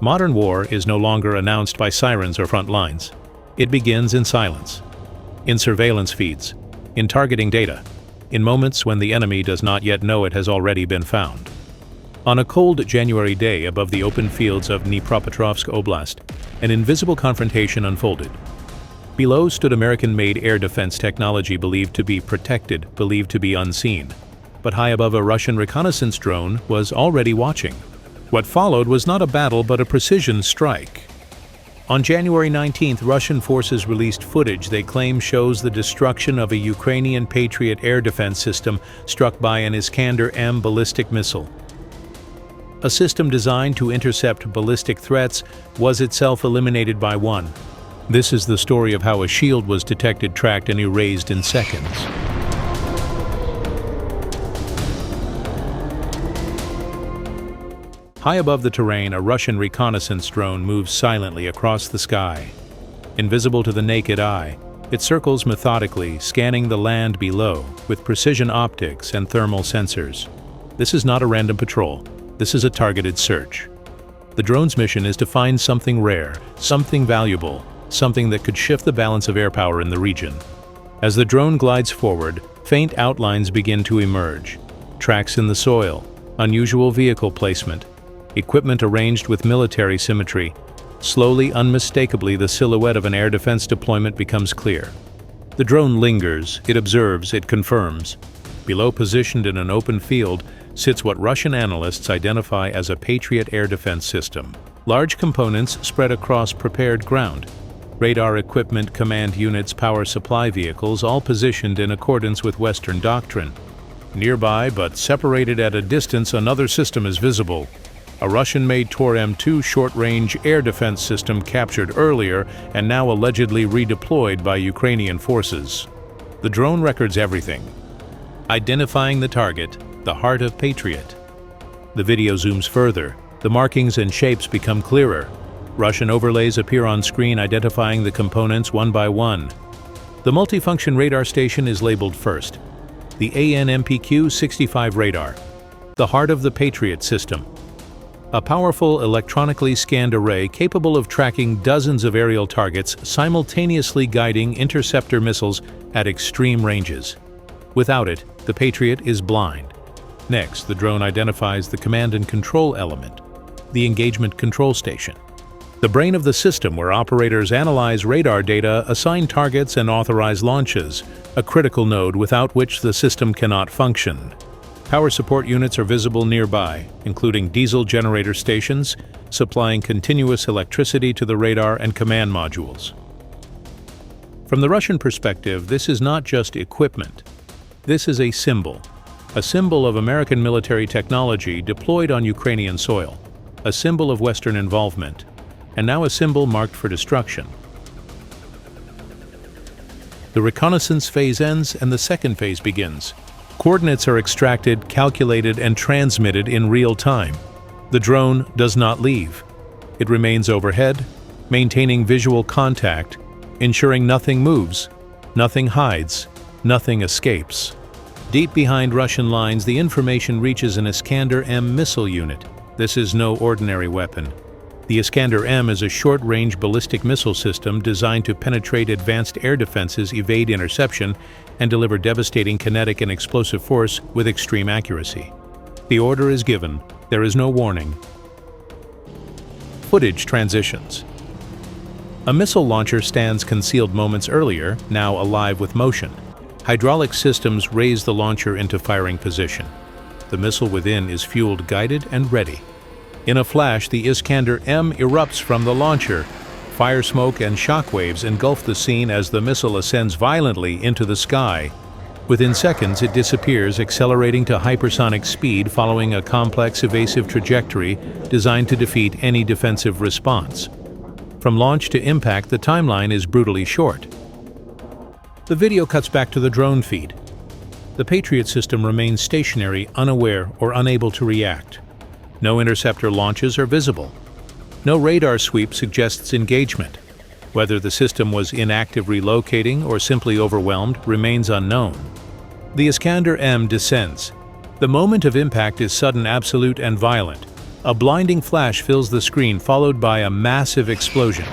Modern war is no longer announced by sirens or front lines. It begins in silence, in surveillance feeds, in targeting data, in moments when the enemy does not yet know it has already been found. On a cold January day above the open fields of Dnipropetrovsk Oblast, an invisible confrontation unfolded. Below stood American-made air defense technology believed to be protected, believed to be unseen. But high above a Russian reconnaissance drone was already watching. What followed was not a battle but a precision strike. On January 19th, Russian forces released footage they claim shows the destruction of a Ukrainian Patriot air defense system struck by an Iskander-M ballistic missile. A system designed to intercept ballistic threats was itself eliminated by one. This is the story of how a shield was detected, tracked, and erased in seconds. High above the terrain, a Russian reconnaissance drone moves silently across the sky. Invisible to the naked eye, it circles methodically, scanning the land below with precision optics and thermal sensors. This is not a random patrol. This is a targeted search. The drone's mission is to find something rare, something valuable, something that could shift the balance of air power in the region. As the drone glides forward, faint outlines begin to emerge. Tracks in the soil, unusual vehicle placement, equipment arranged with military symmetry. Slowly, unmistakably, the silhouette of an air defense deployment becomes clear. The drone lingers, it observes, it confirms. Below, positioned in an open field, sits what Russian analysts identify as a Patriot air defense system. Large components spread across prepared ground. Radar equipment, command units, power supply vehicles, all positioned in accordance with Western doctrine. Nearby, but separated at a distance, another system is visible. A Russian-made Tor-M2 short-range air defense system captured earlier and now allegedly redeployed by Ukrainian forces. The drone records everything, identifying the target, the heart of Patriot. The video zooms further. The markings and shapes become clearer. Russian overlays appear on screen, identifying the components one by one. The multifunction radar station is labeled first. The AN/MPQ-65 radar, the heart of the Patriot system. A powerful electronically scanned array capable of tracking dozens of aerial targets, simultaneously guiding interceptor missiles at extreme ranges. Without it, the Patriot is blind. Next, the drone identifies the command and control element, the engagement control station. The brain of the system where operators analyze radar data, assign targets, and authorize launches, a critical node without which the system cannot function. Power support units are visible nearby, including diesel generator stations, supplying continuous electricity to the radar and command modules. From the Russian perspective, this is not just equipment. This is a symbol of American military technology deployed on Ukrainian soil, a symbol of Western involvement, and now a symbol marked for destruction. The reconnaissance phase ends and the second phase begins. Coordinates are extracted, calculated, and transmitted in real time. The drone does not leave. It remains overhead, maintaining visual contact, ensuring nothing moves, nothing hides, nothing escapes. Deep behind Russian lines, the information reaches an Iskander-M missile unit. This is no ordinary weapon. The Iskander-M is a short-range ballistic missile system designed to penetrate advanced air defenses, evade interception, and deliver devastating kinetic and explosive force with extreme accuracy. The order is given. There is no warning. Footage transitions. A missile launcher stands concealed moments earlier, now alive with motion. Hydraulic systems raise the launcher into firing position. The missile within is fueled, guided, and ready. In a flash, the Iskander-M erupts from the launcher. Fire smoke and shockwaves engulf the scene as the missile ascends violently into the sky. Within seconds, it disappears, accelerating to hypersonic speed following a complex evasive trajectory designed to defeat any defensive response. From launch to impact, the timeline is brutally short. The video cuts back to the drone feed. The Patriot system remains stationary, unaware, or unable to react. No interceptor launches are visible. No radar sweep suggests engagement. Whether the system was inactive relocating or simply overwhelmed remains unknown. The Iskander-M descends. The moment of impact is sudden, absolute, and violent. A blinding flash fills the screen, followed by a massive explosion.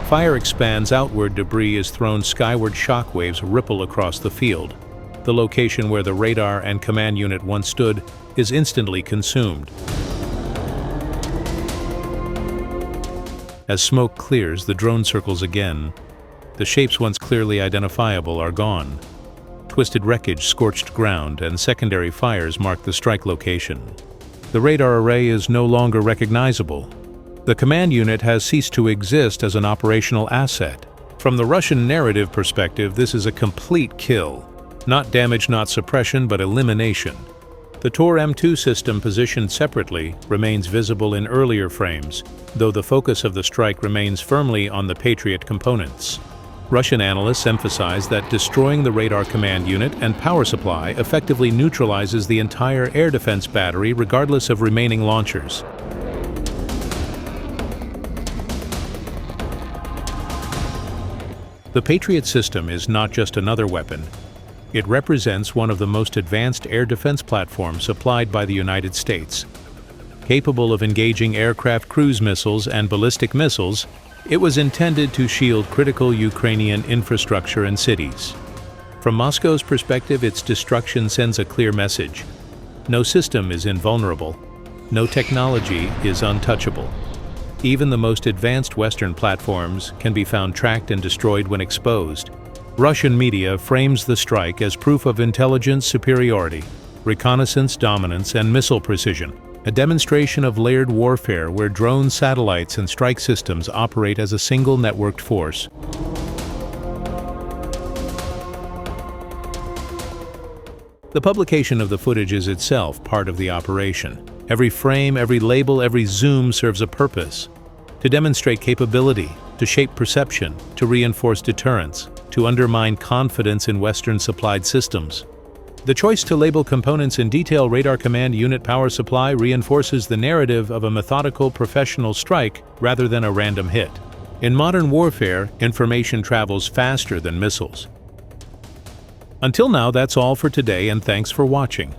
Fire expands outward, debris is thrown skyward, shockwaves ripple across the field. The location where the radar and command unit once stood is instantly consumed. As smoke clears, the drone circles again. The shapes once clearly identifiable are gone. Twisted wreckage, scorched ground, and secondary fires mark the strike location. The radar array is no longer recognizable. The command unit has ceased to exist as an operational asset. From the Russian narrative perspective, this is a complete kill. Not damage, not suppression, but elimination. The TOR-M2 system, positioned separately, remains visible in earlier frames, though the focus of the strike remains firmly on the Patriot components. Russian analysts emphasize that destroying the radar command unit and power supply effectively neutralizes the entire air defense battery regardless of remaining launchers. The Patriot system is not just another weapon. It represents one of the most advanced air defense platforms supplied by the United States. Capable of engaging aircraft cruise missiles and ballistic missiles, it was intended to shield critical Ukrainian infrastructure and cities. From Moscow's perspective, its destruction sends a clear message. No system is invulnerable. No technology is untouchable. Even the most advanced Western platforms can be found tracked and destroyed when exposed. Russian media frames the strike as proof of intelligence superiority, reconnaissance dominance, and missile precision, a demonstration of layered warfare where drones, satellites, and strike systems operate as a single networked force. The publication of the footage is itself part of the operation. Every frame, every label, every zoom serves a purpose: to demonstrate capability, to shape perception, to reinforce deterrence, to undermine confidence in Western-supplied systems. The choice to label components in detail radar command unit power supply reinforces the narrative of a methodical professional strike rather than a random hit. In modern warfare, information travels faster than missiles. Until now, that's all for today, and thanks for watching.